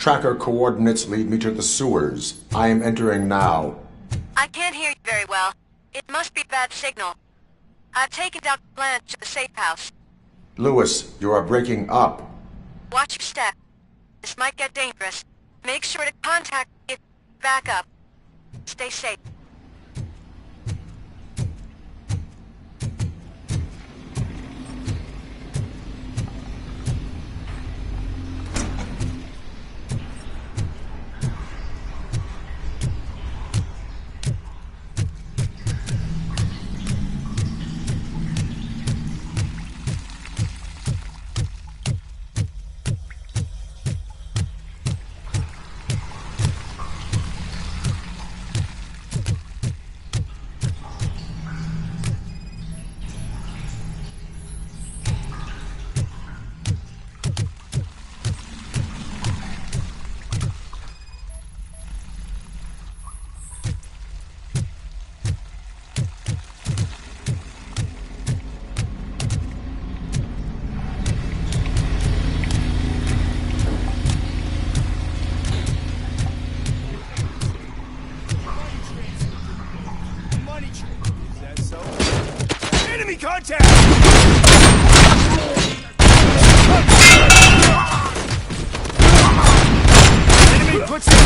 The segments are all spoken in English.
Tracker coordinates lead me to the sewers. I am entering now. I can't hear you very well. It must be bad signal. I've taken Dr. Blanche to the safe house. Lewis, you are breaking up. Watch your step. This might get dangerous. Make sure to contact me if back up. Stay safe. Contact! Enemy puts it.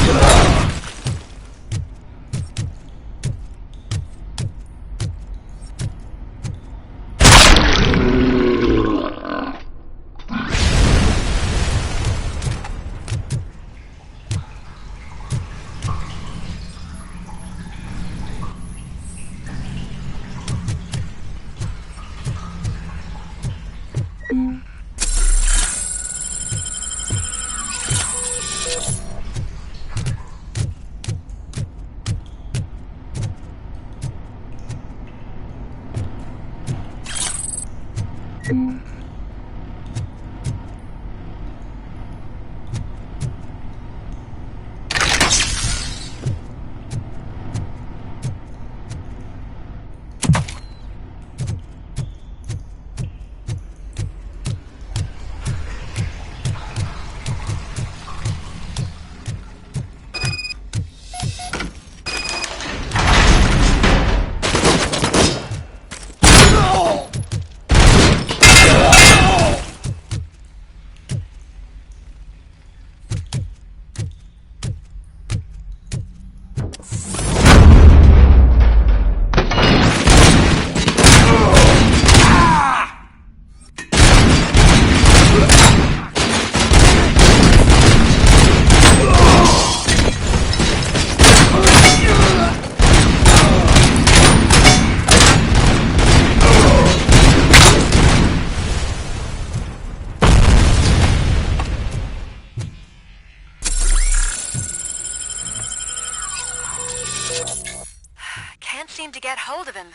Can't seem to get hold of him.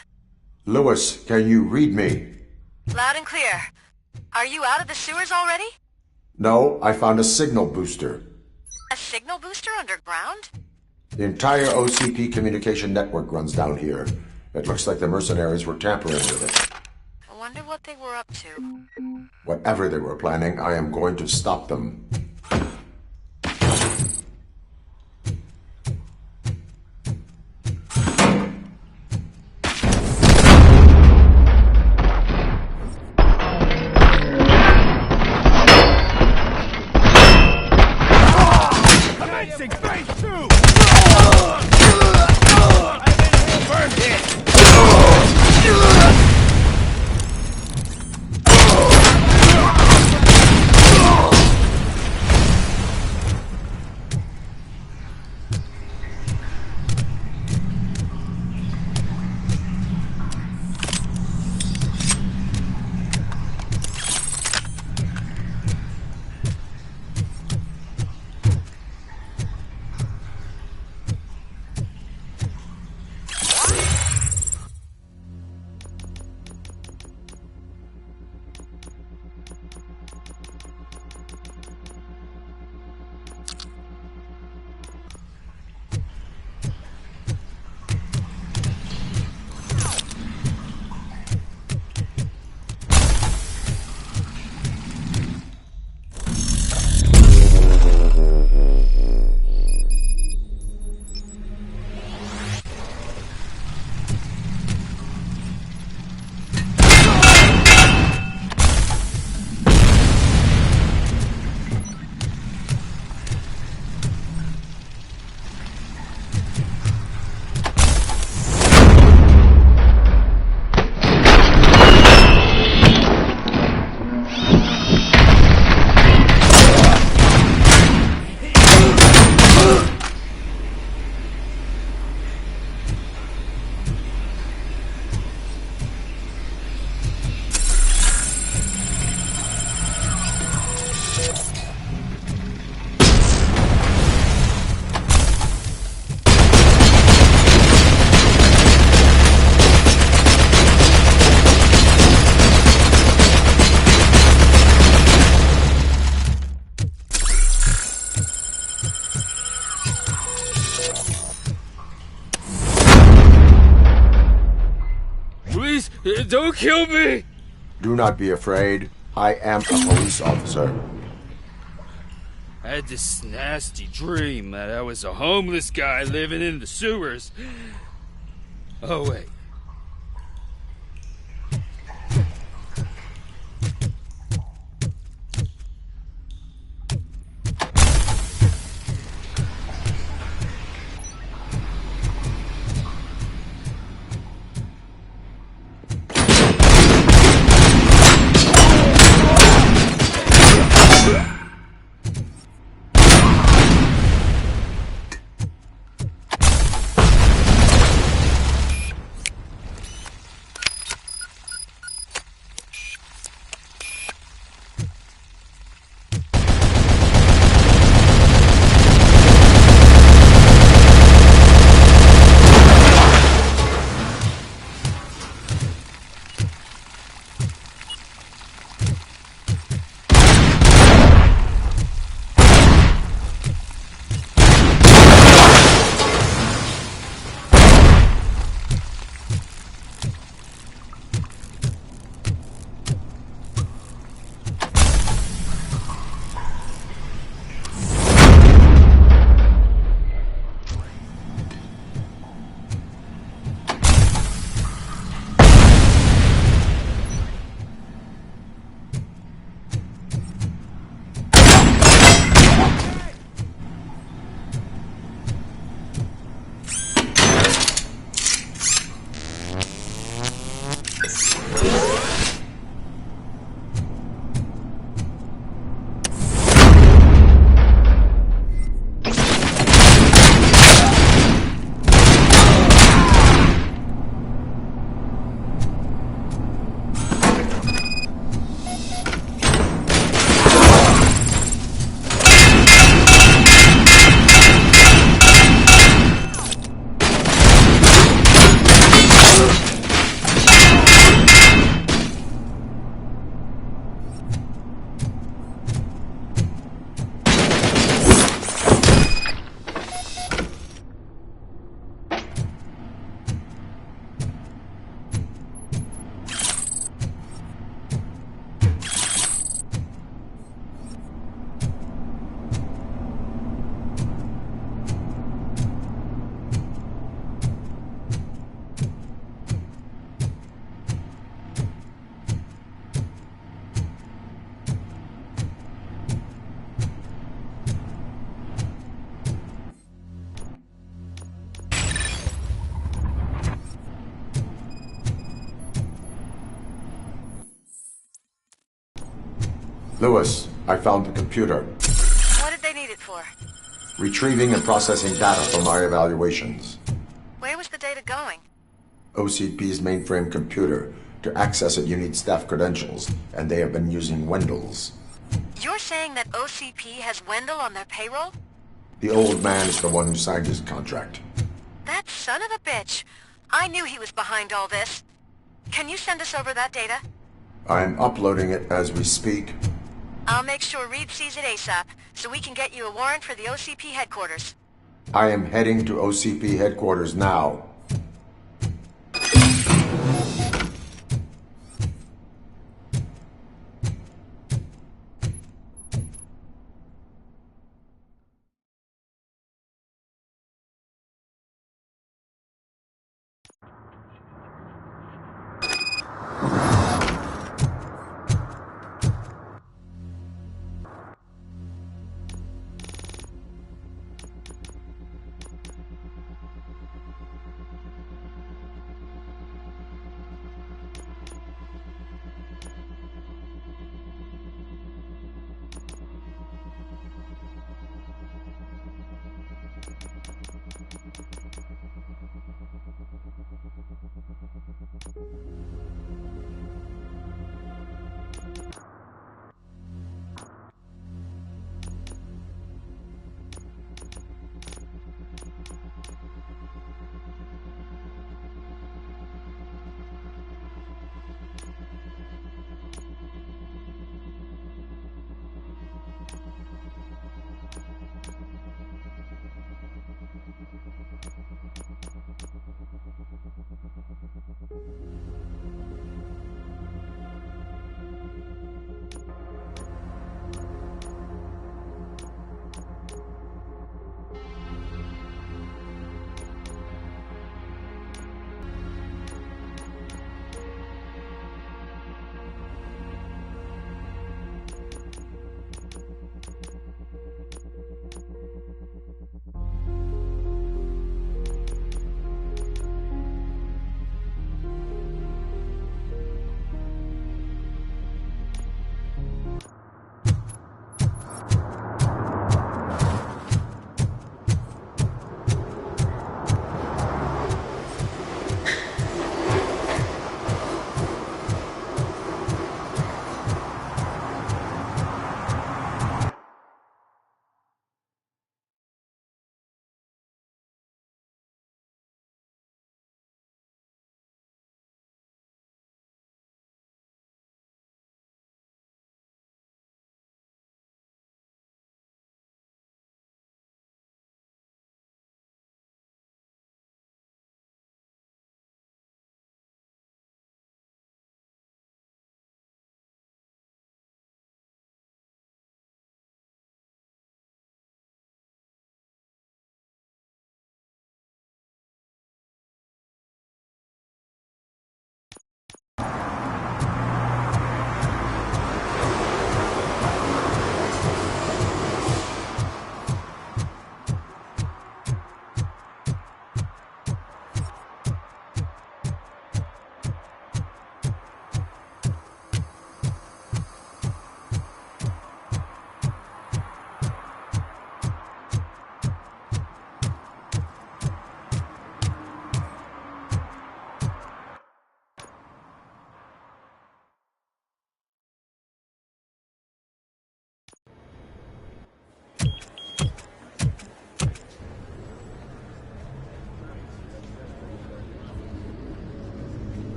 Lewis, can you read me? Loud and clear. Are you out of the sewers already? No, I found a signal booster. A signal booster underground? The entire OCP communication network runs down here. It looks like the mercenaries were tampering with it. I wonder what they were up to. Whatever they were planning, I am going to stop them. Don't kill me! Do not be afraid. I am a police officer. I had this nasty dream that I was a homeless guy living in the sewers. Oh, wait. Lewis, I found the computer. What did they need it for? Retrieving and processing data from our evaluations. Where was the data going? OCP's mainframe computer. To access it, you need staff credentials, and they have been using Wendell's. You're saying that OCP has Wendell on their payroll? The old man is the one who signed his contract. That son of a bitch. I knew he was behind all this. Can you send us over that data? I'm uploading it as we speak. I'll make sure Reed sees it ASAP, so we can get you a warrant for the OCP headquarters. I am heading to OCP headquarters now.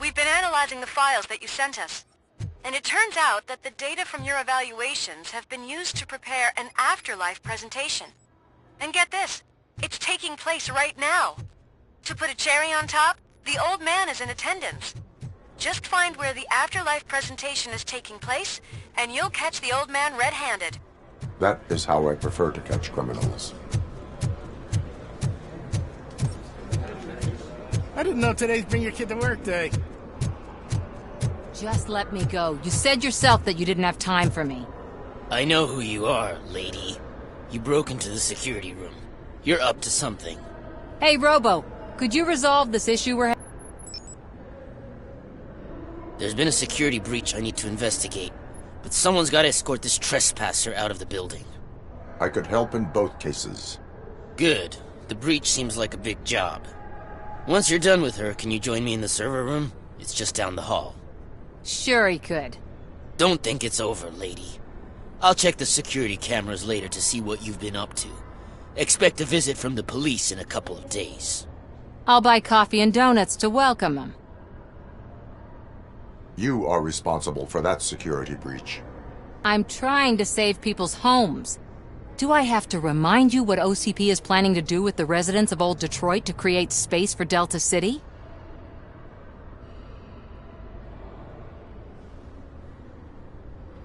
We've been analyzing the files that you sent us, and it turns out that the data from your evaluations have been used to prepare an afterlife presentation. And get this, it's taking place right now. To put a cherry on top, the old man is in attendance. Just find where the afterlife presentation is taking place, and you'll catch the old man red-handed. That is how I prefer to catch criminals. I didn't know today's Bring Your Kid to Work Day. Just let me go. You said yourself that you didn't have time for me. I know who you are, lady. You broke into the security room. You're up to something. Hey, Robo, could you resolve this issue we're having? There's been a security breach I need to investigate, but someone's got to escort this trespasser out of the building. I could help in both cases. Good. The breach seems like a big job. Once you're done with her, can you join me in the server room? It's just down the hall. Sure he could. Don't think it's over, lady. I'll check the security cameras later to see what you've been up to. Expect a visit from the police in a couple of days. I'll buy coffee and donuts to welcome him. You are responsible for that security breach. I'm trying to save people's homes. Do I have to remind you what OCP is planning to do with the residents of Old Detroit to create space for Delta City?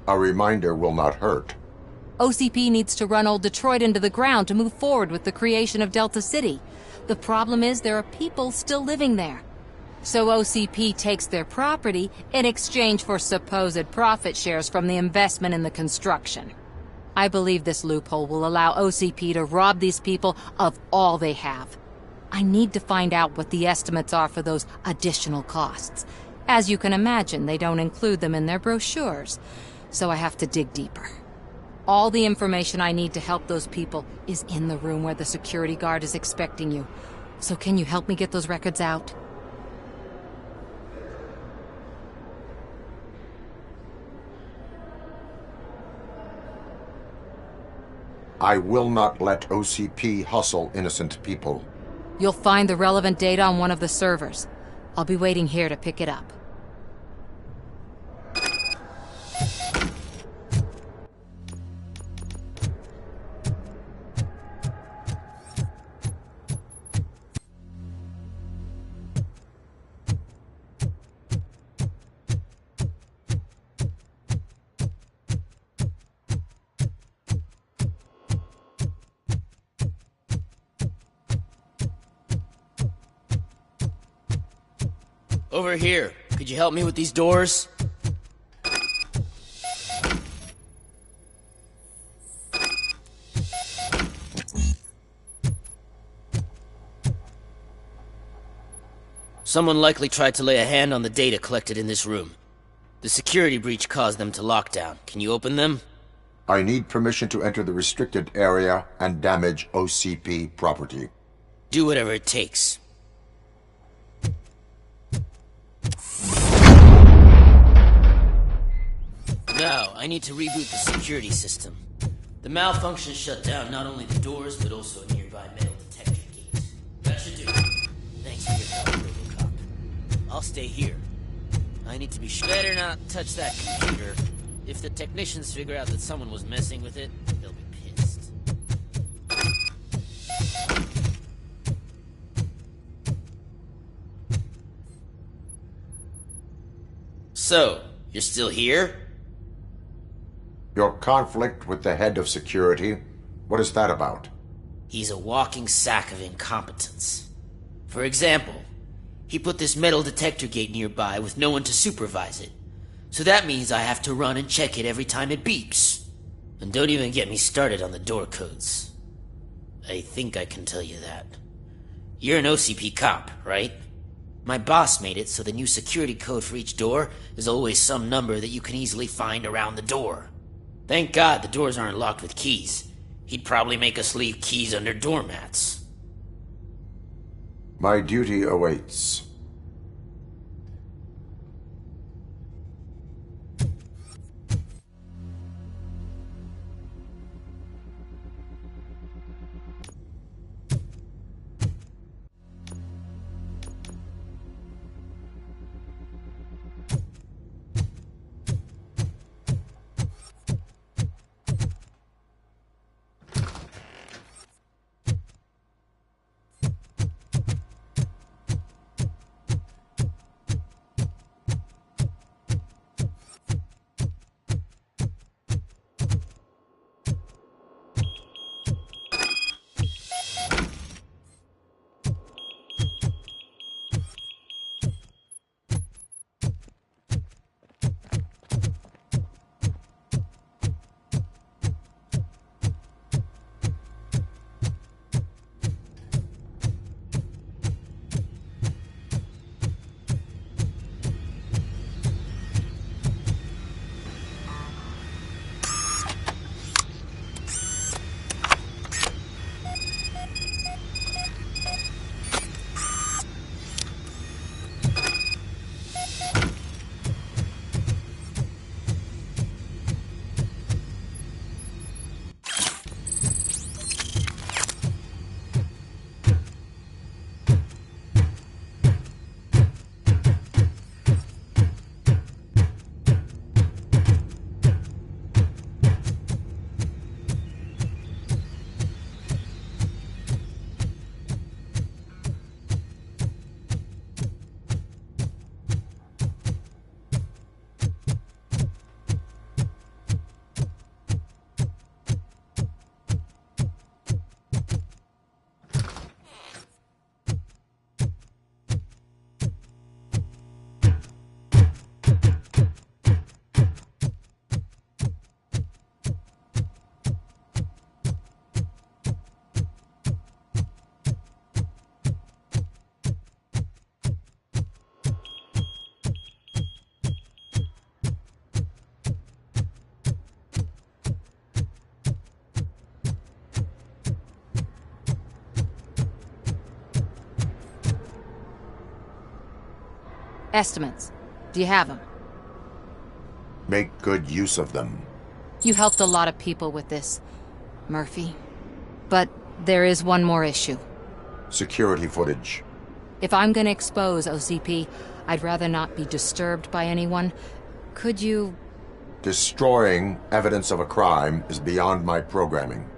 A reminder will not hurt. OCP needs to run Old Detroit into the ground to move forward with the creation of Delta City. The problem is there are people still living there. So OCP takes their property in exchange for supposed profit shares from the investment in the construction. I believe this loophole will allow OCP to rob these people of all they have. I need to find out what the estimates are for those additional costs. As you can imagine, they don't include them in their brochures, so I have to dig deeper. All the information I need to help those people is in the room where the security guard is expecting you. So can you help me get those records out? I will not let OCP hustle innocent people. You'll find the relevant data on one of the servers. I'll be waiting here to pick it up. Over here. Could you help me with these doors? Someone likely tried to lay a hand on the data collected in this room. The security breach caused them to lock down. Can you open them? I need permission to enter the restricted area and damage OCP property. Do whatever it takes. Now, I need to reboot the security system. The malfunction shut down not only the doors, but also a nearby metal detector gate. That should do it. Thanks for your help, Robocop. I'll stay here. I need to be sure. Better not touch that computer. If the technicians figure out that someone was messing with it, they'll be pissed. So, you're still here? Your conflict with the head of security, what is that about? He's a walking sack of incompetence. For example, he put this metal detector gate nearby with no one to supervise it. So that means I have to run and check it every time it beeps. And don't even get me started on the door codes. I think I can tell you that. You're an OCP cop, right? My boss made it so the new security code for each door is always some number that you can easily find around the door. Thank God the doors aren't locked with keys. He'd probably make us leave keys under doormats. My duty awaits. Estimates. Do you have them? Make good use of them. You helped a lot of people with this, Murphy. But there is one more issue. Security footage. If I'm gonna expose OCP, I'd rather not be disturbed by anyone. Could you... Destroying evidence of a crime is beyond my programming.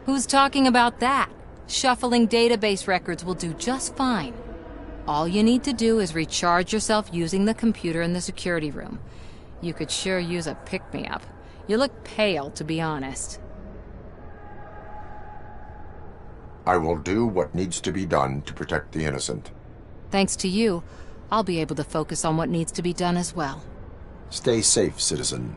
Who's talking about that? Shuffling database records will do just fine. All you need to do is recharge yourself using the computer in the security room. You could sure use a pick-me-up. You look pale, to be honest. I will do what needs to be done to protect the innocent. Thanks to you, I'll be able to focus on what needs to be done as well. Stay safe, citizen.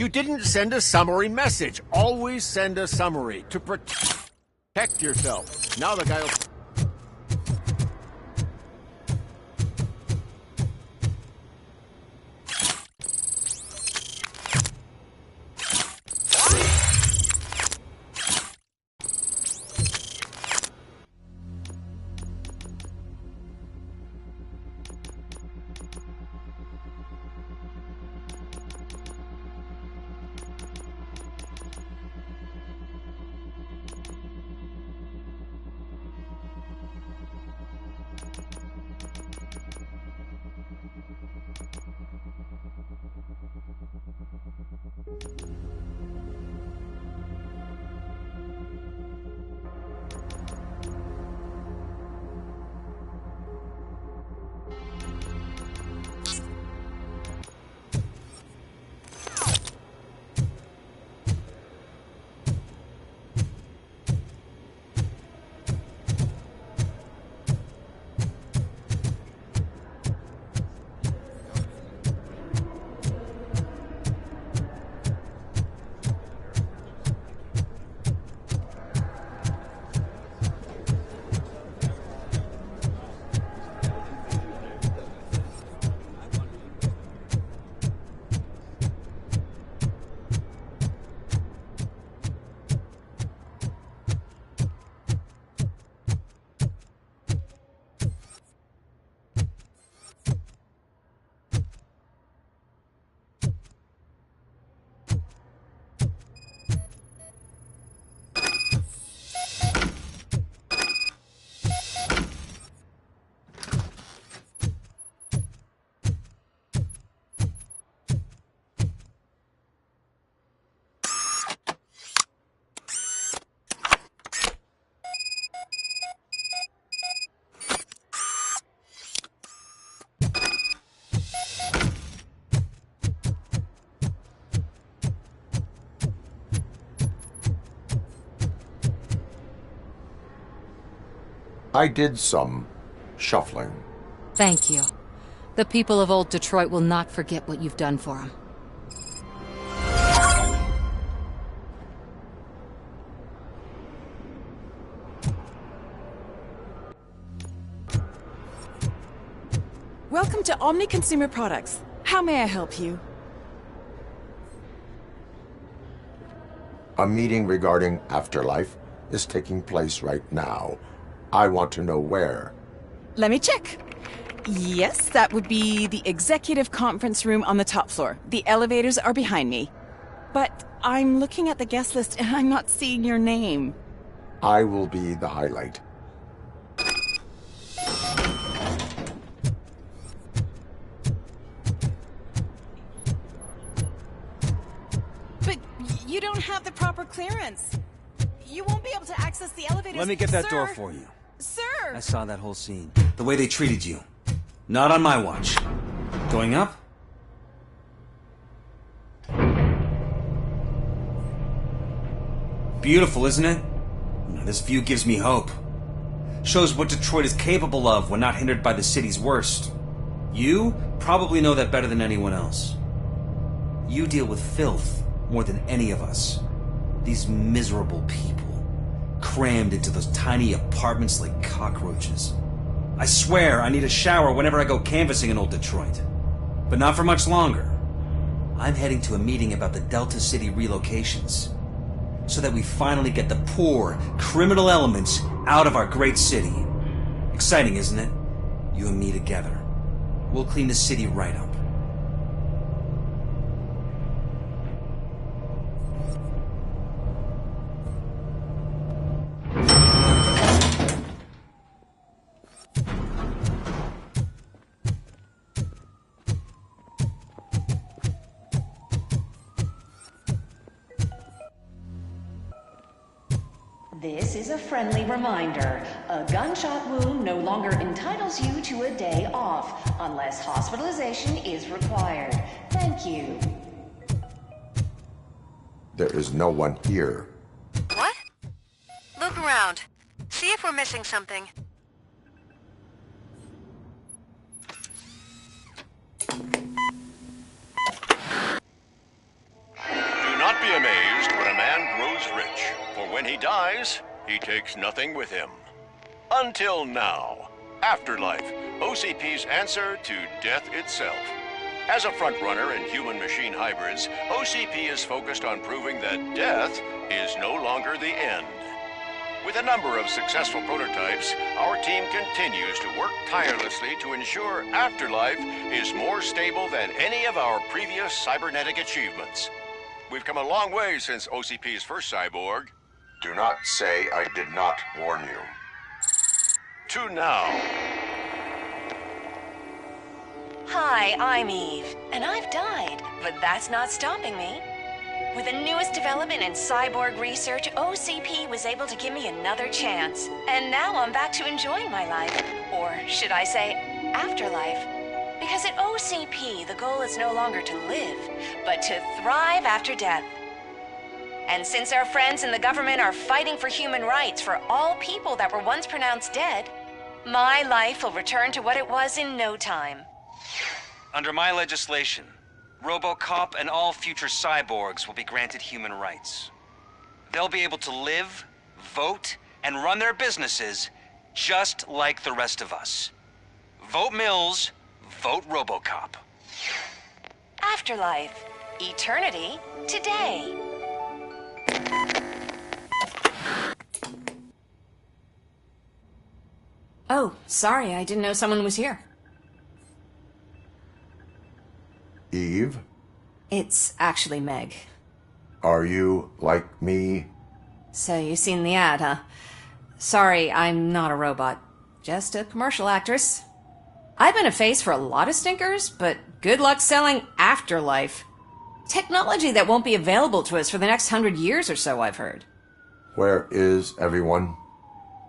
You didn't send a summary message. Always send a summary to protect yourself. Now the guy will... I did some shuffling. Thank you. The people of Old Detroit will not forget what you've done for them. Welcome to Omni Consumer Products. How may I help you? A meeting regarding afterlife is taking place right now. I want to know where. Let me check. Yes, that would be the executive conference room on the top floor. The elevators are behind me. But I'm looking at the guest list and I'm not seeing your name. I will be the highlight. But you don't have the proper clearance. You won't be able to access the elevators. Let me get that Sir. door for you. Sir! I saw that whole scene. The way they treated you. Not on my watch. Going up? Beautiful, isn't it? This view gives me hope. Shows what Detroit is capable of when not hindered by the city's worst. You probably know that better than anyone else. You deal with filth more than any of us. These miserable people, crammed into those tiny apartments like cockroaches. I swear I need a shower whenever I go canvassing in old Detroit. But not for much longer. I'm heading to a meeting about the Delta City relocations, so that we finally get the poor, criminal elements out of our great city. Exciting, isn't it? You and me together. We'll clean the city right up. This is a friendly reminder. A gunshot wound no longer entitles you to a day off, unless hospitalization is required. Thank you. There is no one here. What? Look around. See if we're missing something. Do not be amazed when a man grows rich, for when he dies, he takes nothing with him. Until now. Afterlife, OCP's answer to death itself. As a frontrunner in human-machine hybrids, OCP is focused on proving that death is no longer the end. With a number of successful prototypes, our team continues to work tirelessly to ensure Afterlife is more stable than any of our previous cybernetic achievements. We've come a long way since OCP's first cyborg. Do not say I did not warn you. To now. Hi, I'm Eve, and I've died, but that's not stopping me. With the newest development in cyborg research, OCP was able to give me another chance. And now I'm back to enjoying my life. Or should I say, afterlife. Because at OCP, the goal is no longer to live, but to thrive after death. And since our friends in the government are fighting for human rights for all people that were once pronounced dead, my life will return to what it was in no time. Under my legislation, RoboCop and all future cyborgs will be granted human rights. They'll be able to live, vote, and run their businesses just like the rest of us. Vote Mills, vote RoboCop. Afterlife. Eternity. Today. Oh, sorry, I didn't know someone was here. Eve, It's actually Meg. are you like me? So you've seen the ad, huh? Sorry, I'm not a robot. Just a commercial actress. I've been a face for a lot of stinkers, but good luck selling Afterlife. Technology that won't be available to us for the next 100 years or so, I've heard. Where is everyone?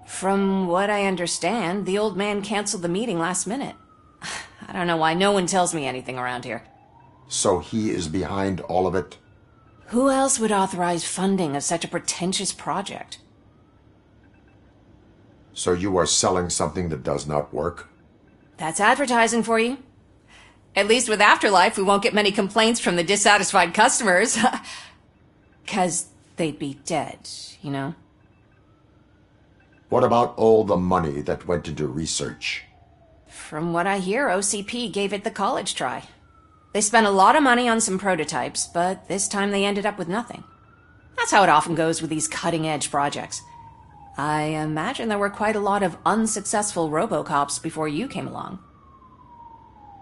From what I understand, the old man canceled the meeting last minute. I don't know why no one tells me anything around here. So he is behind all of it? Who else would authorize funding of such a pretentious project? So you are selling something that does not work? That's advertising for you. At least with Afterlife, we won't get many complaints from the dissatisfied customers. 'Cause they'd be dead, you know? What about all the money that went into research? From what I hear, OCP gave it the college try. They spent a lot of money on some prototypes, but this time they ended up with nothing. That's how it often goes with these cutting-edge projects. I imagine there were quite a lot of unsuccessful RoboCops before you came along.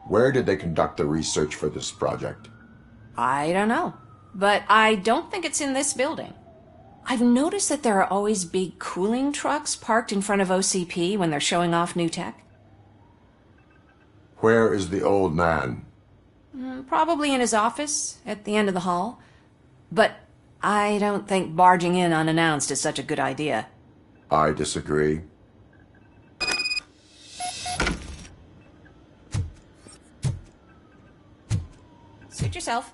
Where did they conduct the research for this project? I don't know, but I don't think it's in this building. I've noticed that there are always big cooling trucks parked in front of OCP when they're showing off new tech. Where is the old man? Probably in his office, at the end of the hall. But I don't think barging in unannounced is such a good idea. I disagree. Suit yourself.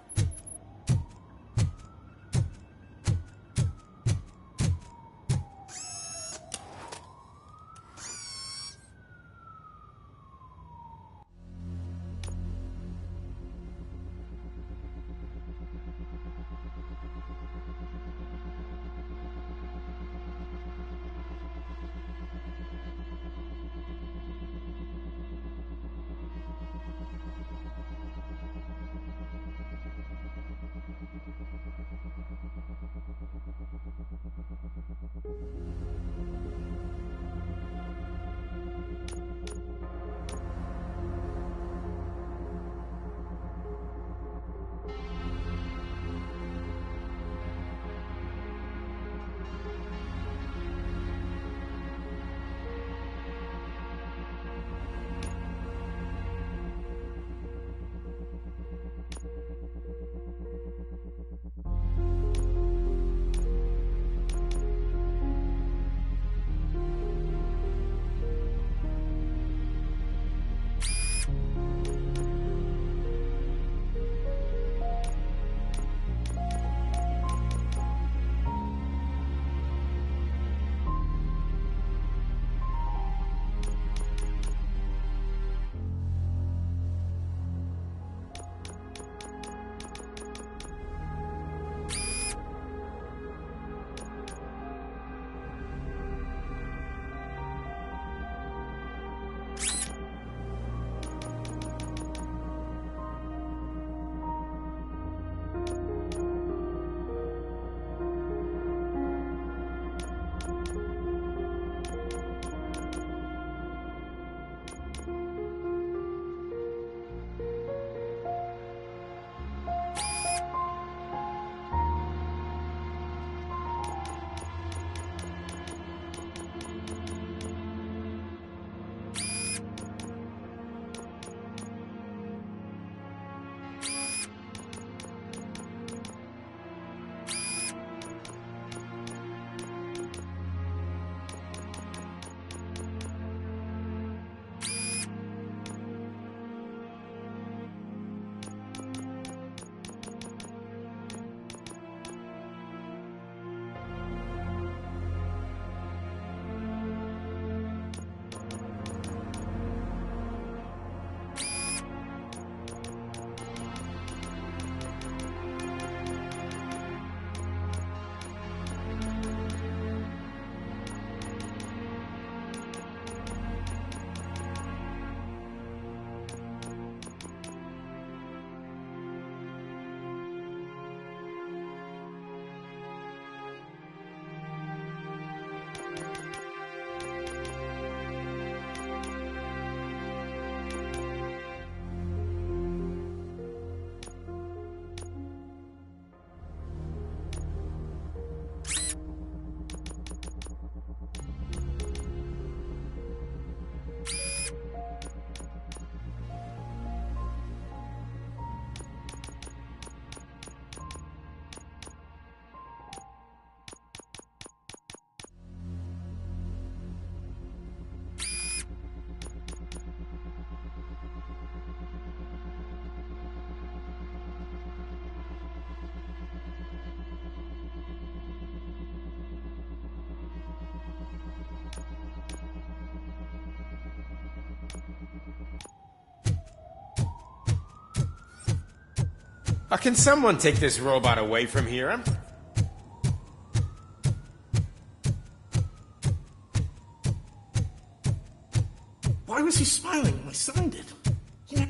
Can someone take this robot away from here? Why was he smiling when I signed it? Yeah.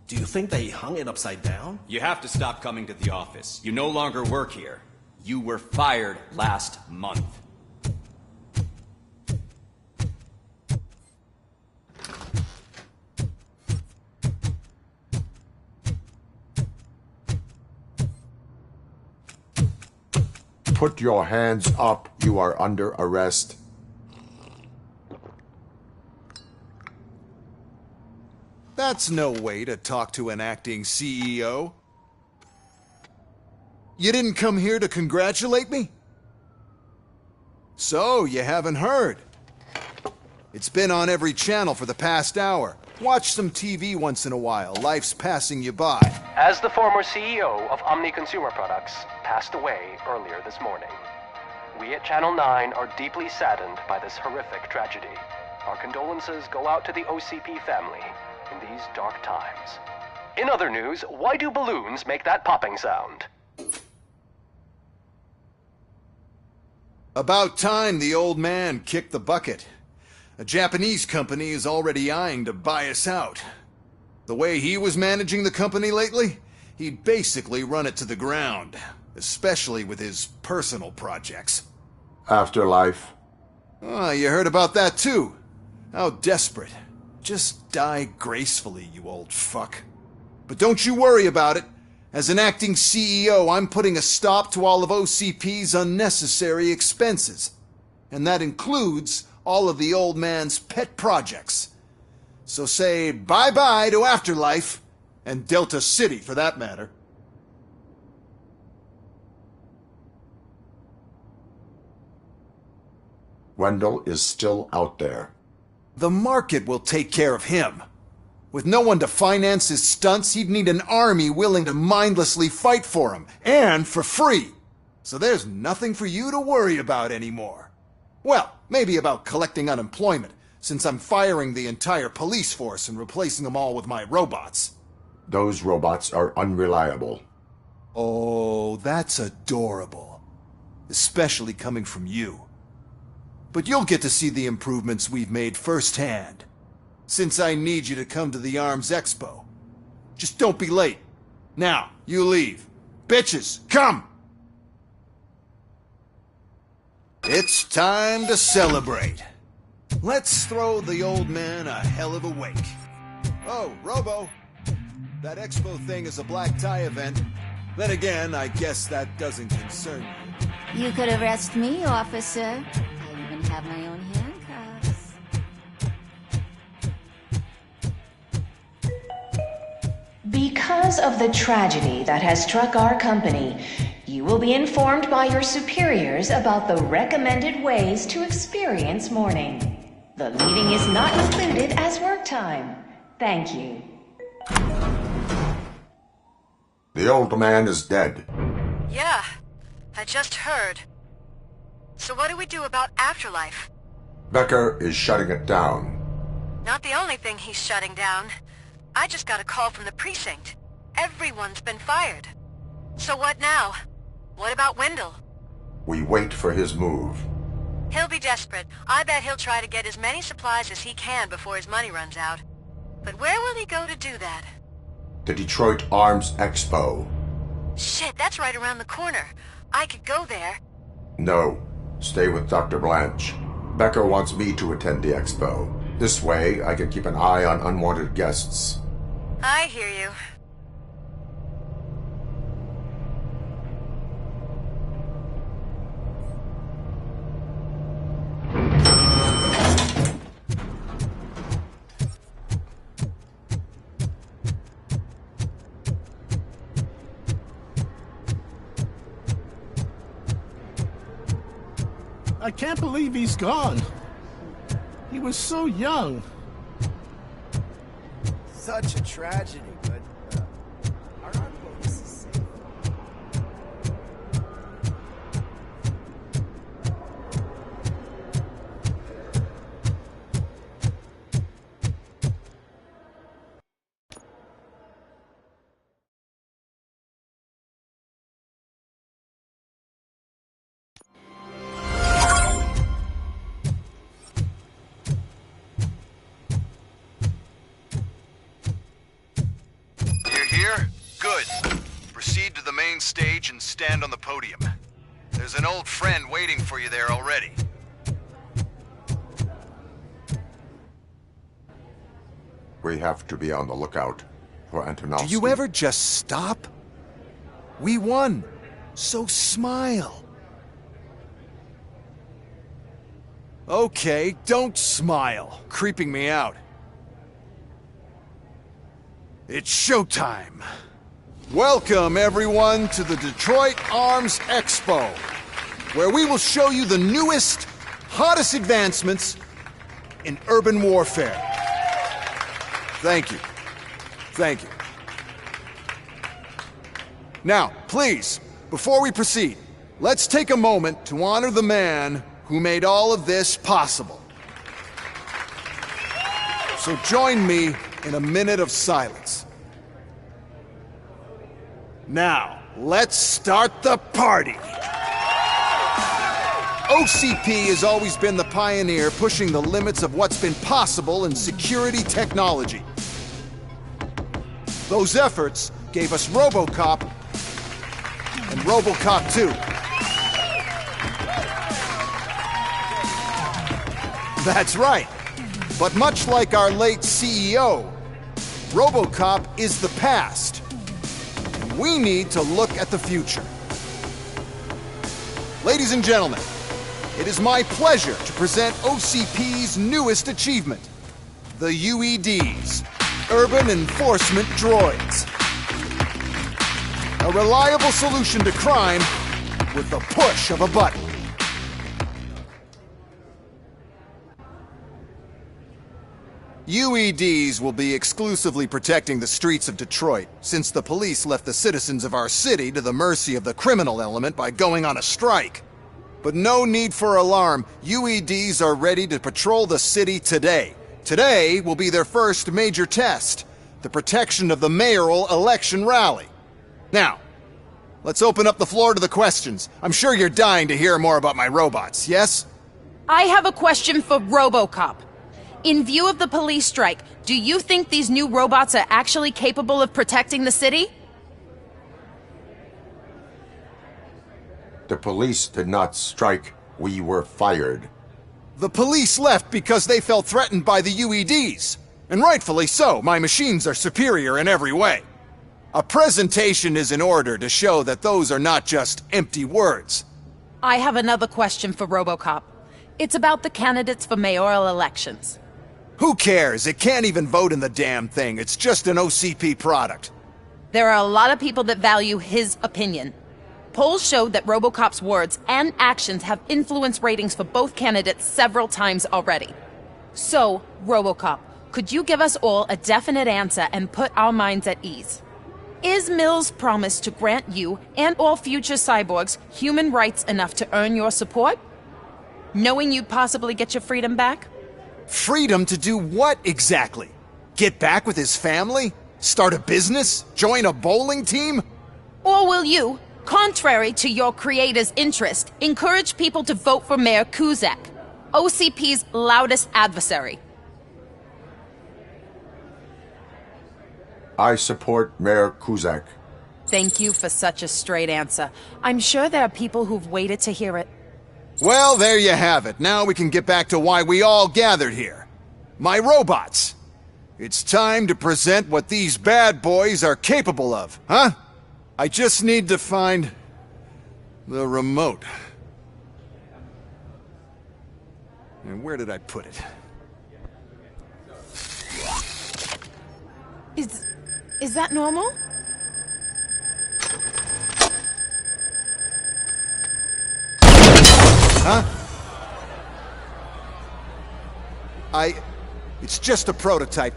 Do you think they hung it upside down? You have to stop coming to the office. You no longer work here. You were fired last month. Put your hands up. You are under arrest. That's no way to talk to an acting CEO. You didn't come here to congratulate me? So, you haven't heard. It's been on every channel for the past hour. Watch some TV once in a while. Life's passing you by. As the former CEO of Omni Consumer Products passed away earlier this morning, we at Channel 9 are deeply saddened by this horrific tragedy. Our condolences go out to the OCP family in these dark times. In other news, why do balloons make that popping sound? About time the old man kicked the bucket. A Japanese company is already eyeing to buy us out. The way he was managing the company lately, he'd basically run it to the ground, especially with his personal projects. Afterlife. Oh, you heard about that too. How desperate. Just die gracefully, you old fuck. But don't you worry about it. As an acting CEO, I'm putting a stop to all of OCP's unnecessary expenses. And that includes all of the old man's pet projects. So say bye-bye to Afterlife, and Delta City for that matter. Wendell is still out there. The market will take care of him. With no one to finance his stunts, he'd need an army willing to mindlessly fight for him, and for free. So there's nothing for you to worry about anymore. Well, maybe about collecting unemployment, since I'm firing the entire police force and replacing them all with my robots. Those robots are unreliable. Oh, that's adorable. Especially coming from you. But you'll get to see the improvements we've made firsthand. Since I need you to come to the ARMS Expo. Just don't be late. Now, you leave. Bitches, come! It's time to celebrate. Let's throw the old man a hell of a wake. Oh, Robo. That expo thing is a black tie event. Then again, I guess that doesn't concern you. You could arrest me, officer. I even have my own handcuffs. Because of the tragedy that has struck our company, you will be informed by your superiors about the recommended ways to experience mourning. The meeting is not included as work time. Thank you. The old man is dead. Yeah, I just heard. So what do we do about Afterlife? Becker is shutting it down. Not the only thing he's shutting down. I just got a call from the precinct. Everyone's been fired. So what now? What about Wendell? We wait for his move. He'll be desperate. I bet he'll try to get as many supplies as he can before his money runs out. But where will he go to do that? The Detroit Arms Expo. Shit, that's right around the corner. I could go there. No. Stay with Dr. Blanche. Becker wants me to attend the expo. This way, I can keep an eye on unwanted guests. I hear you. I can't believe he's gone. He was so young. Such a tragedy, but our place is safe. Proceed to the main stage and stand on the podium. There's an old friend waiting for you there already. We have to be on the lookout for Antonovsky. Do you ever just stop? We won, so smile. Okay, don't smile, creeping me out. It's showtime. Welcome, everyone, to the Detroit Arms Expo, where we will show you the newest, hottest advancements in urban warfare. Thank you. Thank you. Now, please, before we proceed, let's take a moment to honor the man who made all of this possible. So join me in a minute of silence. Now, let's start the party! OCP has always been the pioneer pushing the limits of what's been possible in security technology. Those efforts gave us RoboCop and RoboCop 2. That's right. But much like our late CEO, RoboCop is the past. We need to look at the future. Ladies and gentlemen, it is my pleasure to present OCP's newest achievement, the UEDs, Urban Enforcement Droids. A reliable solution to crime with the push of a button. UEDs will be exclusively protecting the streets of Detroit, since the police left the citizens of our city to the mercy of the criminal element by going on a strike. But no need for alarm. UEDs are ready to patrol the city today. Today will be their first major test, the protection of the mayoral election rally. Now, let's open up the floor to the questions. I'm sure you're dying to hear more about my robots, yes? I have a question for RoboCop. In view of the police strike, do you think these new robots are actually capable of protecting the city? The police did not strike. We were fired. The police left because they felt threatened by the UEDs. And rightfully so. My machines are superior in every way. A presentation is in order to show that those are not just empty words. I have another question for RoboCop. It's about the candidates for mayoral elections. Who cares? It can't even vote in the damn thing. It's just an OCP product. There are a lot of people that value his opinion. Polls showed that RoboCop's words and actions have influenced ratings for both candidates several times already. So, RoboCop, could you give us all a definite answer and put our minds at ease? Is Mills' promise to grant you and all future cyborgs human rights enough to earn your support? Knowing you'd possibly get your freedom back? Freedom to do what exactly? Get back with his family? Start a business? Join a bowling team? Or will you, contrary to your creator's interest, encourage people to vote for Mayor Kuzak, OCP's loudest adversary? I support Mayor Kuzak. Thank you for such a straight answer. I'm sure there are people who've waited to hear it. Well, there you have it. Now we can get back to why we all gathered here. My robots. It's time to present what these bad boys are capable of, huh? I just need to find the remote. And where did I put it? Is that normal? Huh? It's just a prototype.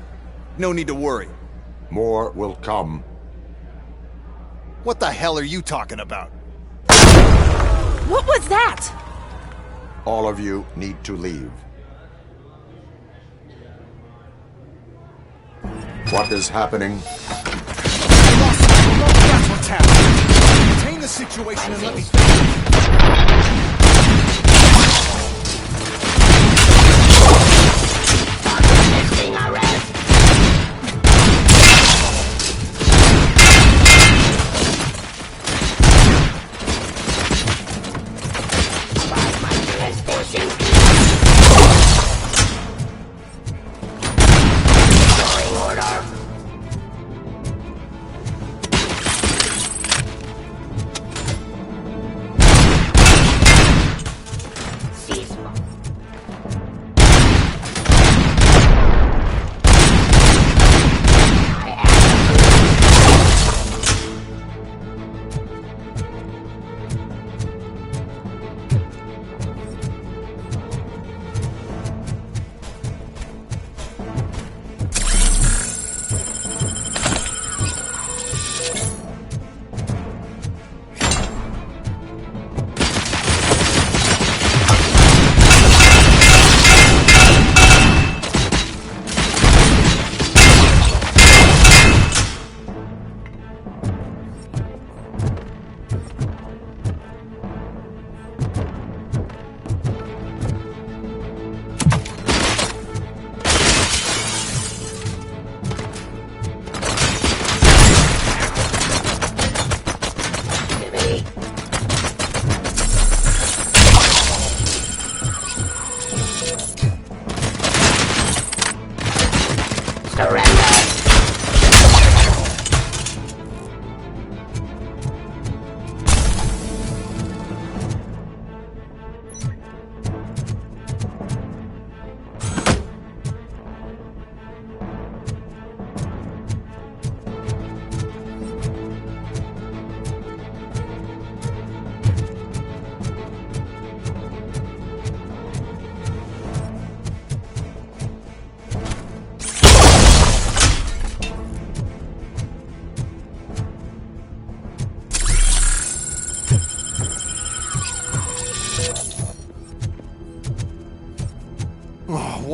No need to worry. More will come. What the hell are you talking about? What was that? All of you need to leave. What is happening? That's what's happening. Contain the situation and let me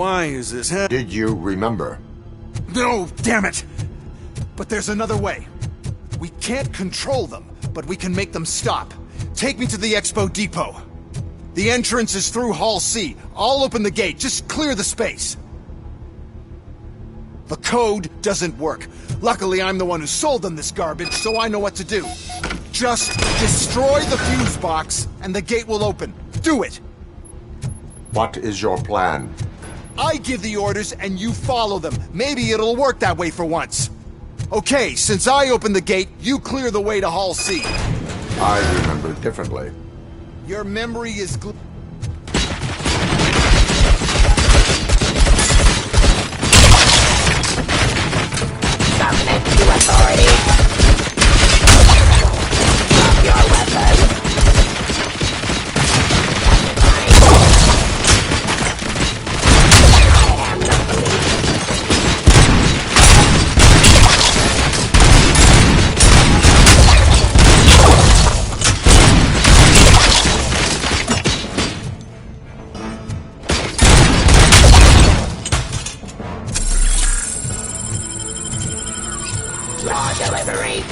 why is this happening? Did you remember? No, damn it! But there's another way. We can't control them, but we can make them stop. Take me to the Expo Depot. The entrance is through Hall C. I'll open the gate. Just clear the space. The code doesn't work. Luckily, I'm the one who sold them this garbage, so I know what to do. Just destroy the fuse box, and the gate will open. Do it! What is your plan? I give the orders, and you follow them. Maybe it'll work that way for once. Okay, since I opened the gate, you clear the way to Hall C. I remember differently. Your memory is Submit to authority. Drop your weapon. I am the police. Raw delivery.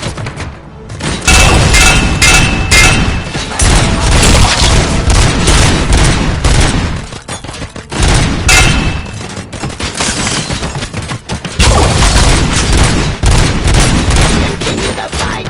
Continue the fight.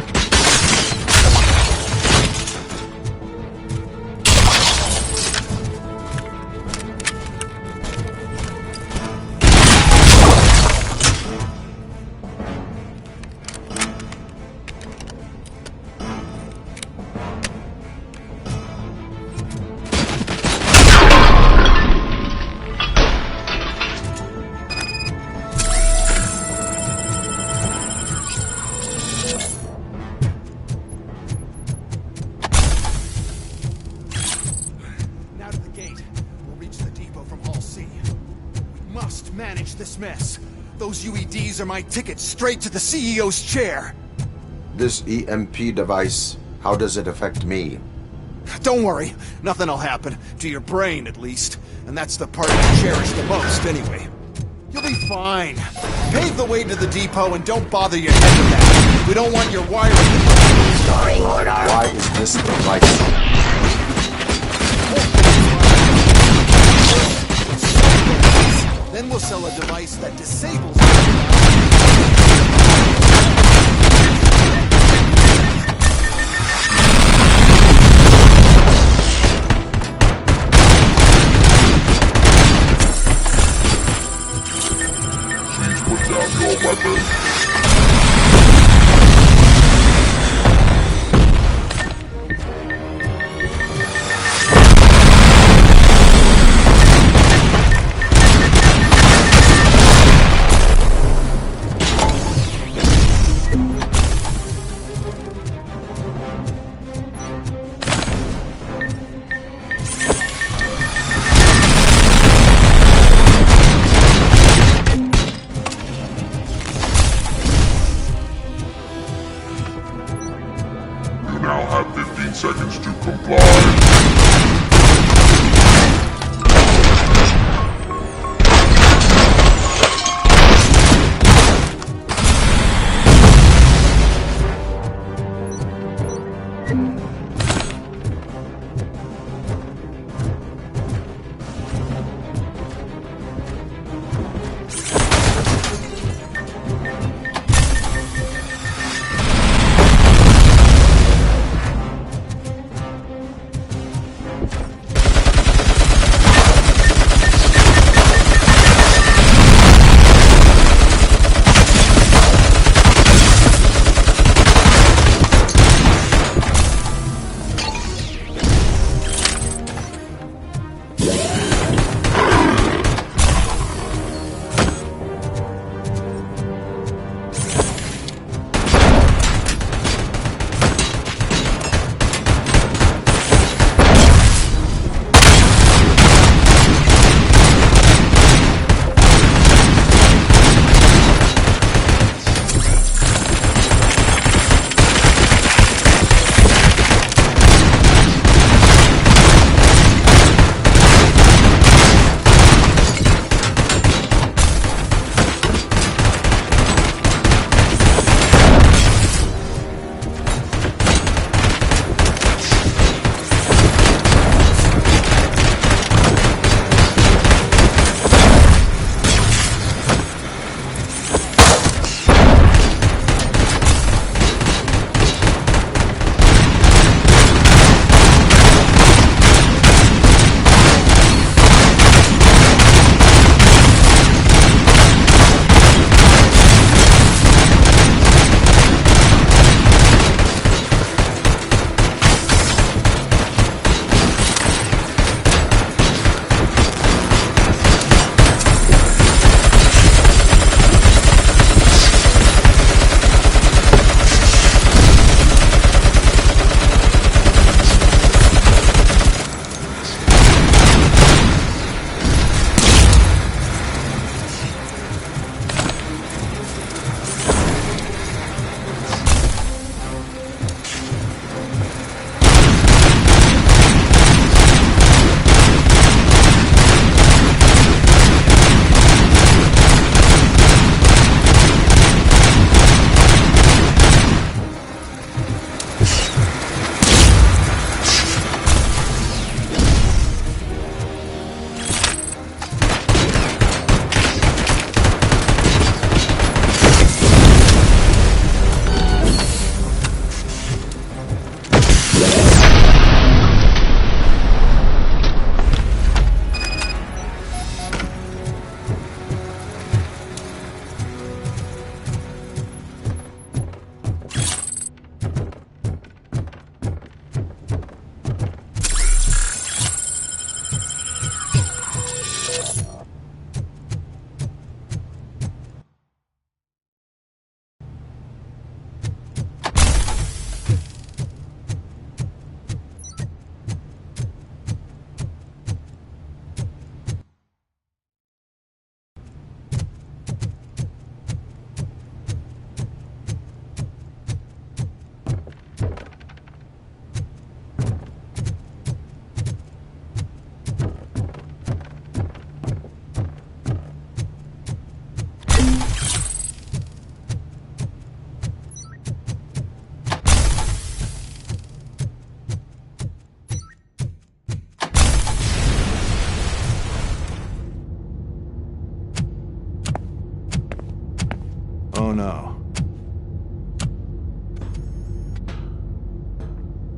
Now to the gate. We'll reach the depot from Hall C. We must manage this mess. Those UEDs are my ticket straight to the CEO's chair. This EMP device, how does it affect me? Don't worry, nothing'll happen. To your brain, at least. And that's the part you cherish the most, anyway. You'll be fine. Pave the way to the depot and don't bother your head with that. We don't want your wiring. Restoring order. Why is this device? Then we'll sell a device that disables Please put down your weapon. You now have 15 seconds to comply.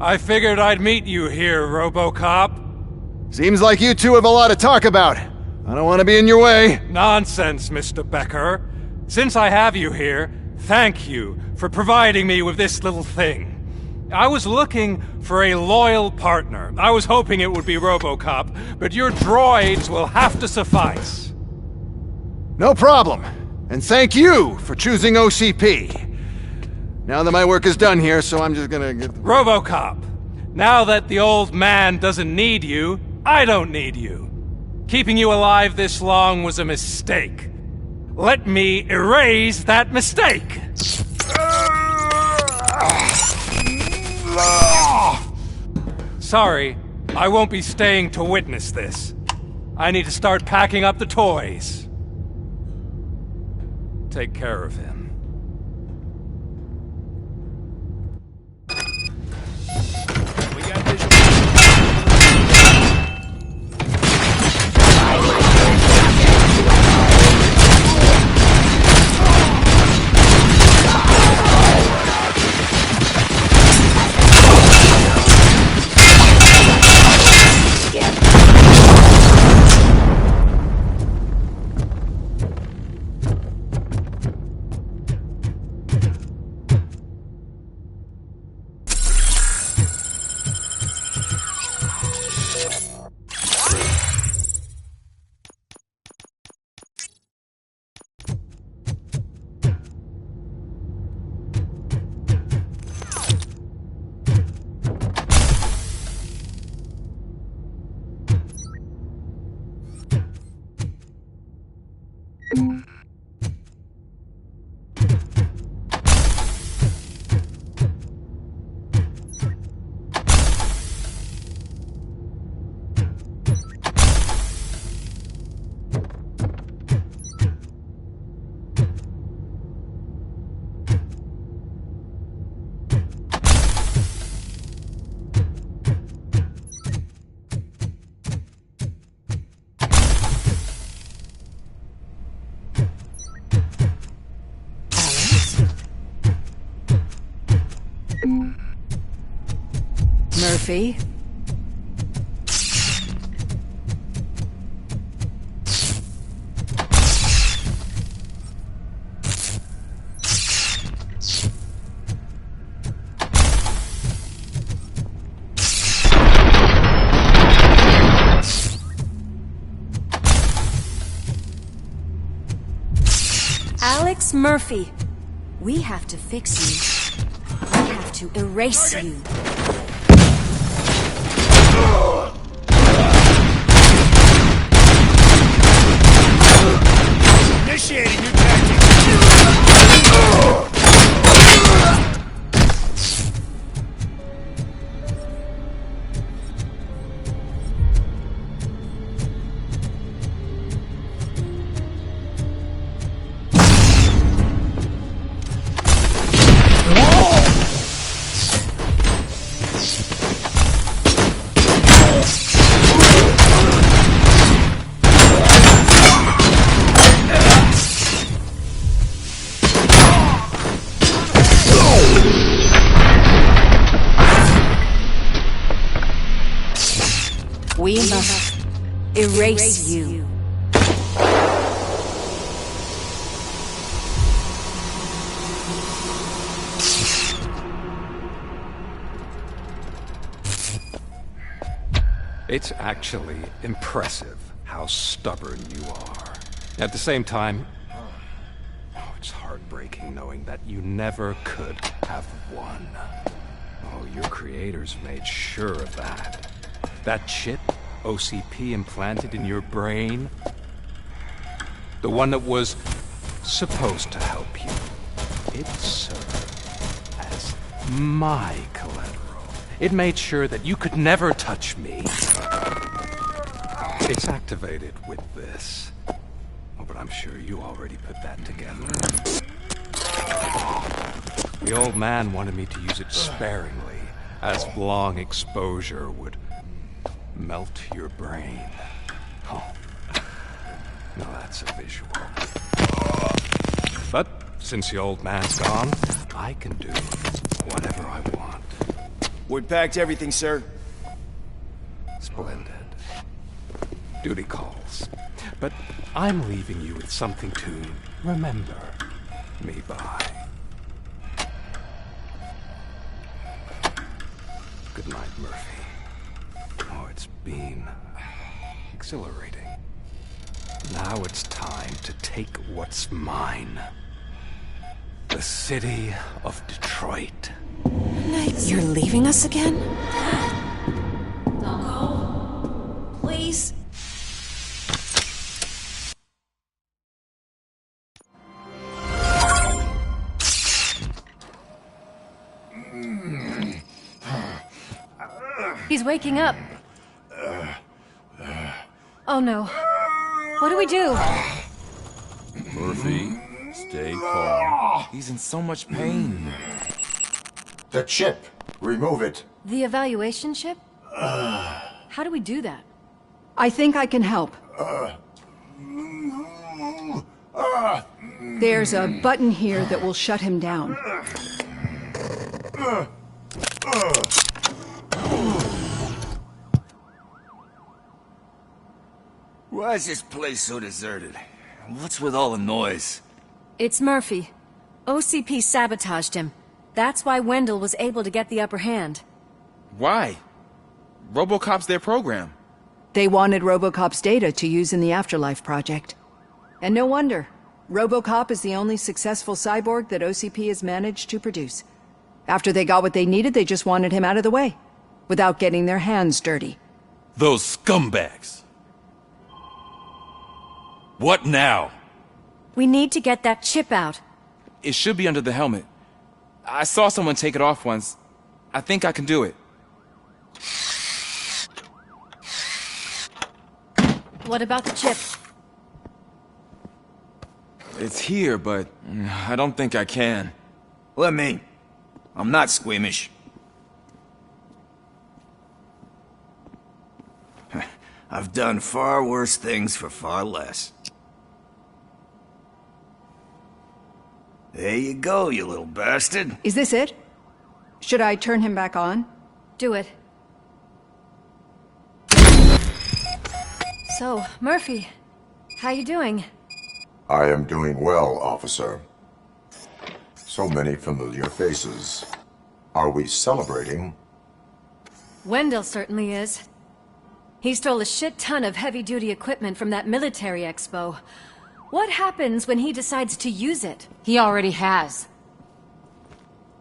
I figured I'd meet you here, RoboCop. Seems like you two have a lot to talk about. I don't want to be in your way. Nonsense, Mr. Becker. Since I have you here, thank you for providing me with this little thing. I was looking for a loyal partner. I was hoping it would be RoboCop, but your droids will have to suffice. No problem. And thank you for choosing OCP. Now that my work is done here, so I'm just gonna get... RoboCop, now that the old man doesn't need you, I don't need you. Keeping you alive this long was a mistake. Let me erase that mistake! Sorry, I won't be staying to witness this. I need to start packing up the toys. Take care of him. Murphy? Alex Murphy, we have to fix you. We have to erase you. Initiating new tactics. We must erase you. It's actually impressive how stubborn you are. At the same time, it's heartbreaking knowing that you never could have won. Oh, your creators made sure of that. That chip OCP implanted in your brain, the one that was supposed to help you, it served as my collateral. It made sure that you could never touch me. It's activated with this. Oh, but I'm sure you already put that together. The old man wanted me to use it sparingly, as long exposure would melt your brain. Oh, now that's a visual. But since the old man's gone, I can do whatever I want. We packed everything, sir. Splendid. Duty calls. But I'm leaving you with something to remember me by. Good night, Murphy. Oh, it's been exhilarating. Now it's time to take what's mine. The city of Detroit. You're leaving us again? Don't go. Please. He's waking up. Oh no. What do we do? Murphy, stay calm. He's in so much pain. The chip. Remove it. The evaluation chip? How do we do that? I think I can help. There's a button here that will shut him down. Why is this place so deserted? What's with all the noise? It's Murphy. OCP sabotaged him. That's why Wendell was able to get the upper hand. Why? RoboCop's their program. They wanted RoboCop's data to use in the Afterlife project. And no wonder. RoboCop is the only successful cyborg that OCP has managed to produce. After they got what they needed, they just wanted him out of the way, without getting their hands dirty. Those scumbags. What now? We need to get that chip out. It should be under the helmet. I saw someone take it off once. I think I can do it. What about the chip? It's here, but I don't think I can. Let me. I'm not squeamish. I've done far worse things for far less. There you go, you little bastard. Is this it? Should I turn him back on? Do it. So, Murphy, how you doing? I am doing well, officer. So many familiar faces. Are we celebrating? Wendell certainly is. He stole a shit ton of heavy-duty equipment from that military expo. What happens when he decides to use it? He already has.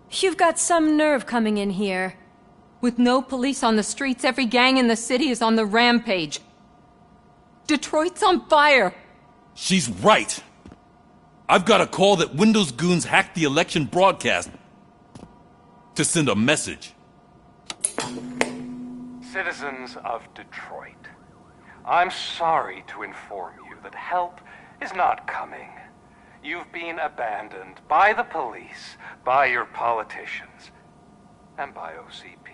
You've got some nerve coming in here. With no police on the streets, every gang in the city is on the rampage. Detroit's on fire! She's right! I've got a call that Windows goons hacked the election broadcast to send a message. Citizens of Detroit, I'm sorry to inform you that help is not coming. You've been abandoned by the police, by your politicians, and by OCP.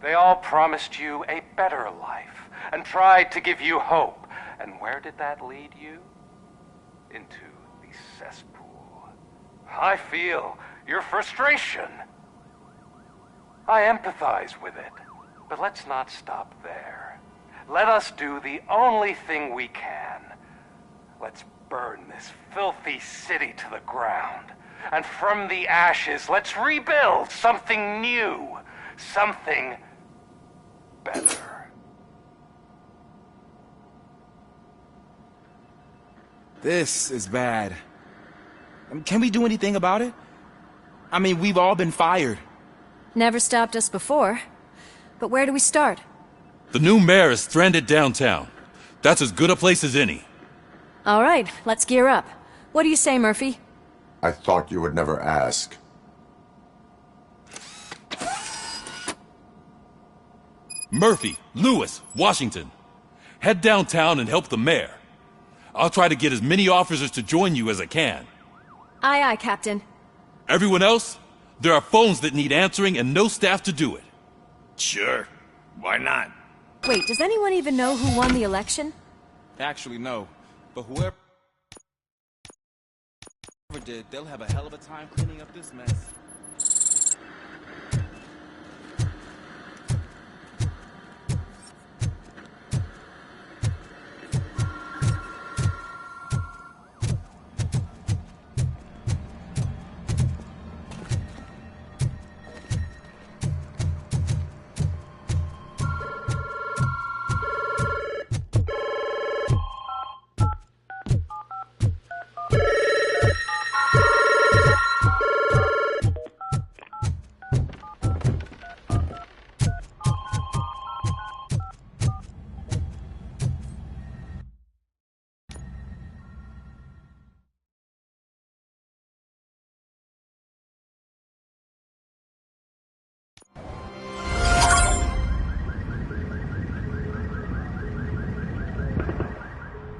They all promised you a better life and tried to give you hope. And where did that lead you? Into the cesspool. I feel your frustration. I empathize with it, but let's not stop there. Let us do the only thing we can. Let's burn this filthy city to the ground. And from the ashes, let's rebuild something new. Something better. This is bad. Can we do anything about it? I mean, we've all been fired. Never stopped us before. But where do we start? The new mayor is stranded downtown. That's as good a place as any. All right, let's gear up. What do you say, Murphy? I thought you would never ask. Murphy, Lewis, Washington. Head downtown and help the mayor. I'll try to get as many officers to join you as I can. Aye, aye, Captain. Everyone else? There are phones that need answering and no staff to do it. Sure. Why not? Wait, does anyone even know who won the election? Actually, no. But whoever did, they'll have a hell of a time cleaning up this mess.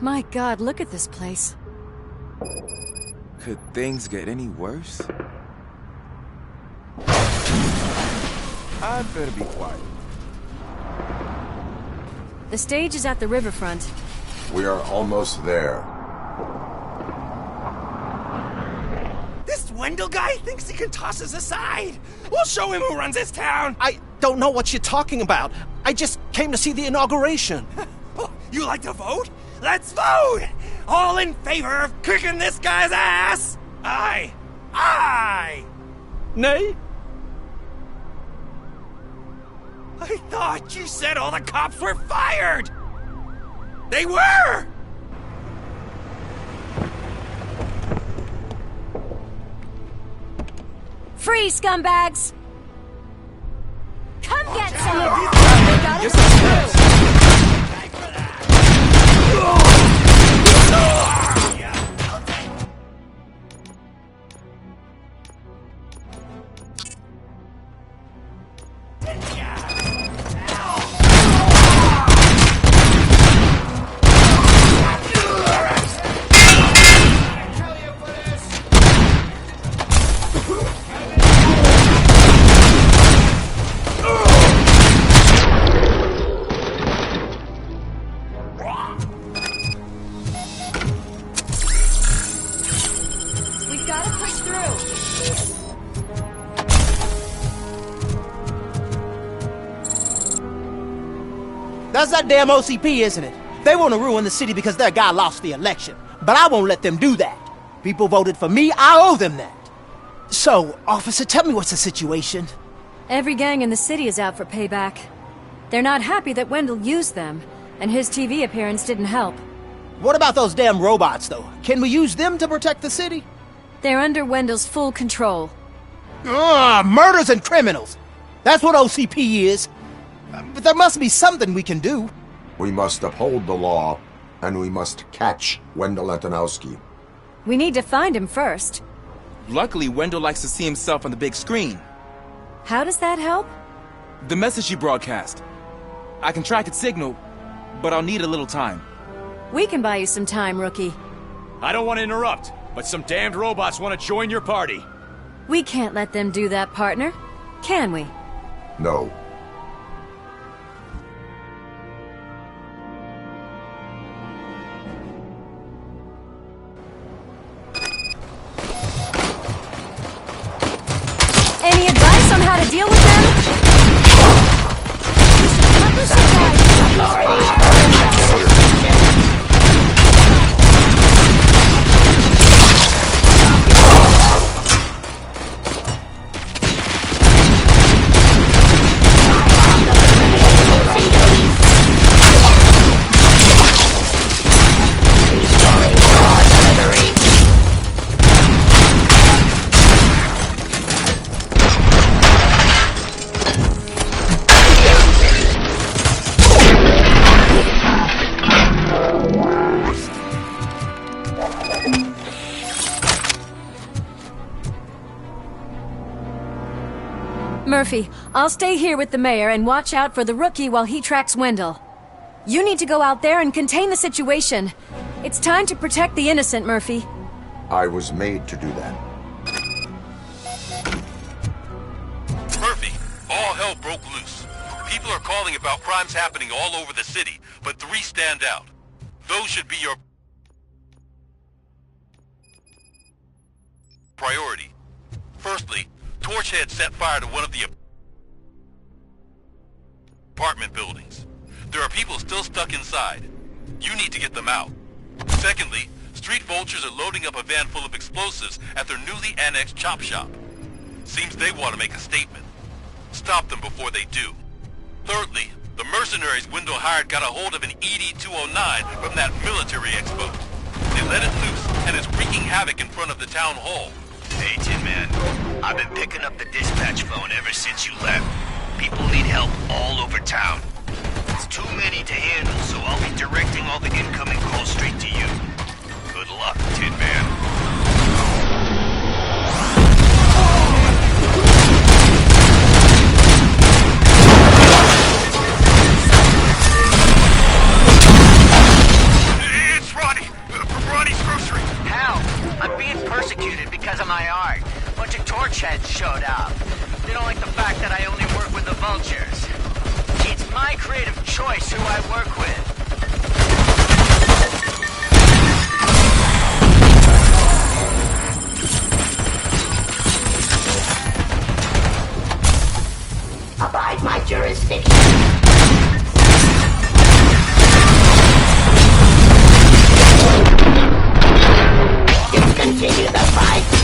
My God, look at this place. Could things get any worse? I'd better be quiet. The stage is at the riverfront. We are almost there. This Wendell guy thinks he can toss us aside. We'll show him who runs this town. I don't know what you're talking about. I just came to see the inauguration. Oh, you like to vote? Let's vote! All in favor of kicking this guy's ass? Aye. Aye! Nay? I thought you said all the cops were fired! They were! Free, scumbags! Come get some! They got us through! That's that damn OCP, isn't it? They want to ruin the city because their guy lost the election. But I won't let them do that. People voted for me, I owe them that. So, officer, tell me what's the situation. Every gang in the city is out for payback. They're not happy that Wendell used them, and his TV appearance didn't help. What about those damn robots, though? Can we use them to protect the city? They're under Wendell's full control. Murders and criminals! That's what OCP is. But there must be something we can do. We must uphold the law, and we must catch Wendell Antonowski. We need to find him first. Luckily, Wendell likes to see himself on the big screen. How does that help? The message you broadcast. I can track its signal, but I'll need a little time. We can buy you some time, rookie. I don't want to interrupt, but some damned robots want to join your party. We can't let them do that, partner. Can we? No. Any advice on how to deal with them? Murphy, I'll stay here with the mayor and watch out for the rookie while he tracks Wendell. You need to go out there and contain the situation. It's time to protect the innocent, Murphy. I was made to do that. Murphy, all hell broke loose. People are calling about crimes happening all over the city, but 3 stand out. Those should be your priority. Firstly, Torchhead set fire to one of the apartment buildings. There are people still stuck inside. You need to get them out. Secondly, street vultures are loading up a van full of explosives at their newly annexed chop shop. Seems they want to make a statement. Stop them before they do. Thirdly, the mercenaries Wendell hired got a hold of an ED-209 from that military expo. They let it loose and is wreaking havoc in front of the town hall. Hey, Tin Man. I've been picking up the dispatch phone ever since you left. People need help all over town. It's too many to handle, so I'll be directing all the incoming calls straight to you. Good luck, Tin Man. It's out. They don't like the fact that I only work with the vultures. It's my creative choice who I work with. Abide my jurisdiction. Discontinue the fight.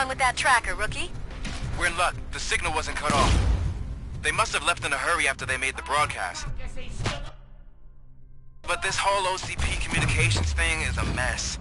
with that tracker, rookie? We're in luck. The signal wasn't cut off. They must have left in a hurry after they made the broadcast. But this whole OCP communications thing is a mess.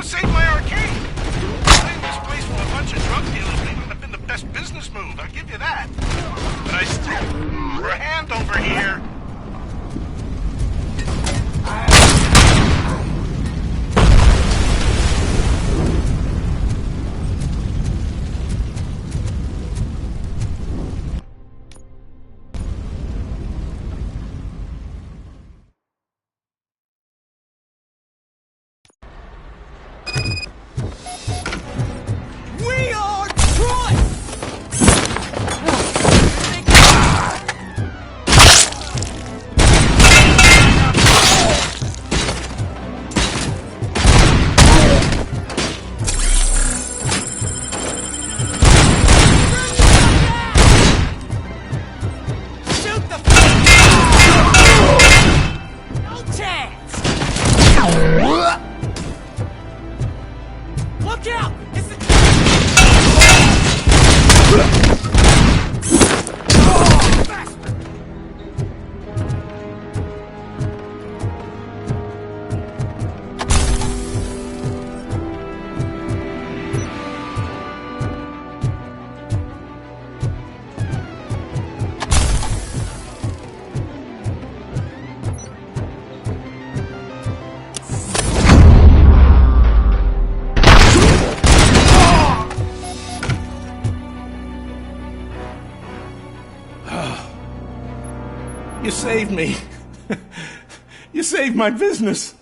saved my arcade. Playing this place with a bunch of drug dealers may not have been the best business move, I'll give you that. But I still... For a hand over here... We are Troy! Shoot the no chance! Look out! It's the You saved me. You saved my business.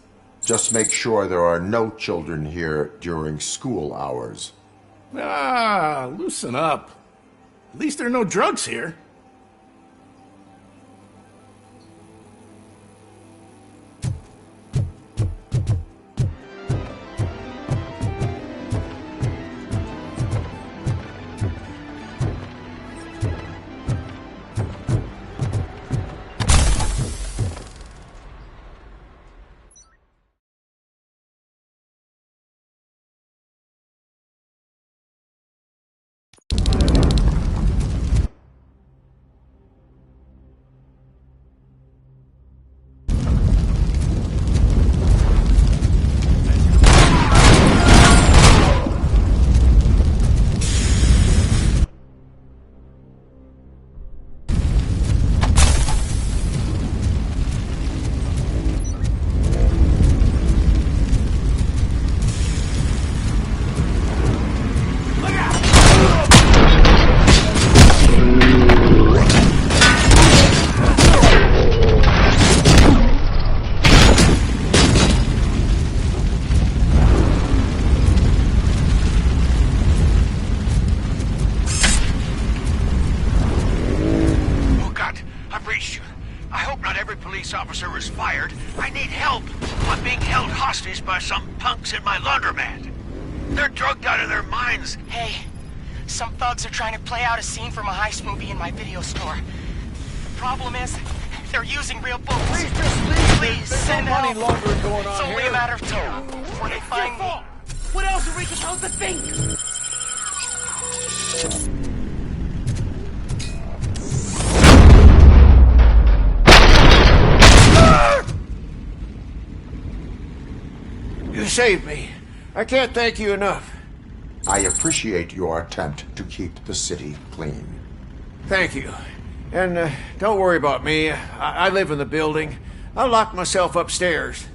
Just make sure there are no children here during school hours. Ah, loosen up. At least there are no drugs here. Officer is fired. I need help. I'm being held hostage by some punks in my laundromat. They're drugged out of their minds. Hey, some thugs are trying to play out a scene from a heist movie in my video store. The problem is, they're using real bullets. Please just leave. Please There's send no money help. laundering going on It's only here. a matter of time before they find me. What else are we supposed to think? You saved me. I can't thank you enough. I appreciate your attempt to keep the city clean. Thank you. And don't worry about me. I live in the building. I'll lock myself upstairs.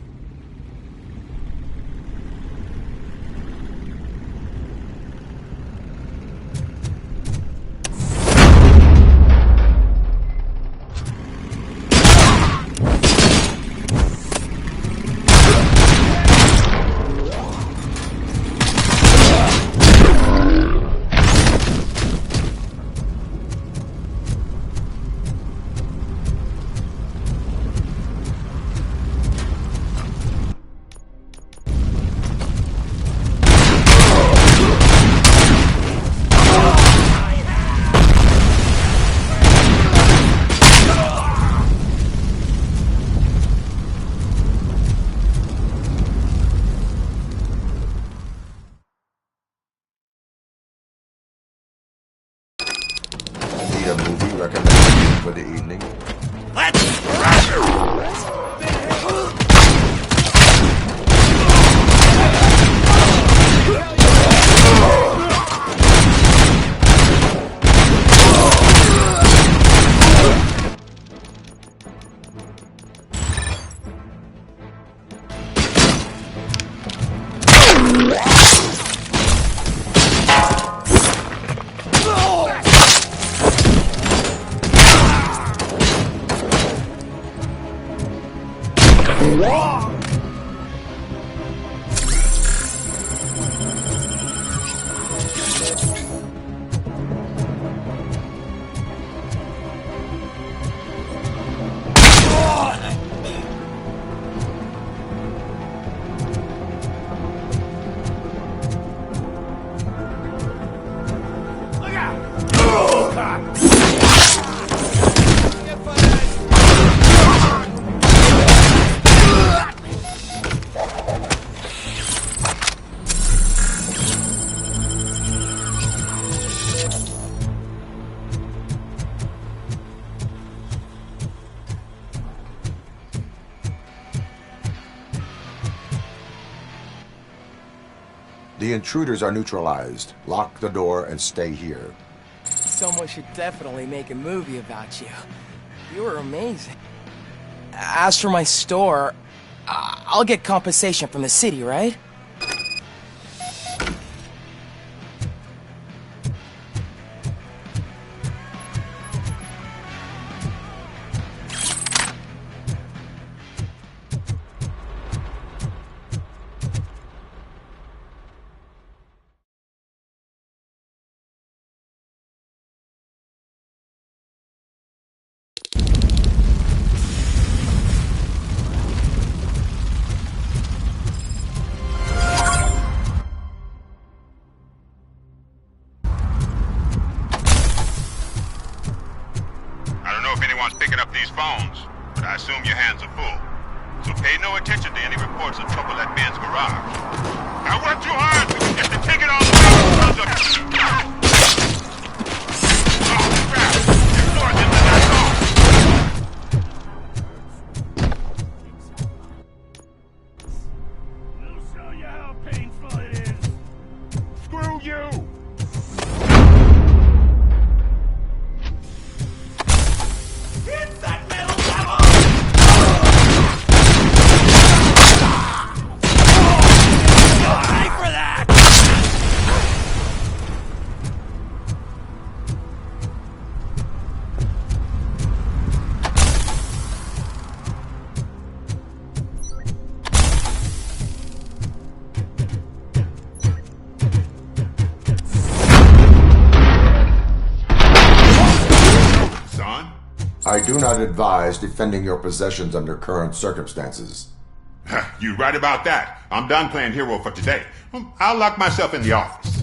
The intruders are neutralized. Lock the door and stay here. Someone should definitely make a movie about you. You were amazing. As for my store, I'll get compensation from the city, right? Picking up these phones, but I assume your hands are full. So pay no attention to any reports of trouble at Ben's garage. I worked too hard to take it all the way. Oh, crap! Your door's into that door. I'll show you how painful it is. Screw you! I do not advise defending your possessions under current circumstances. You right about that. I'm done playing hero for today. I'll lock myself in the office.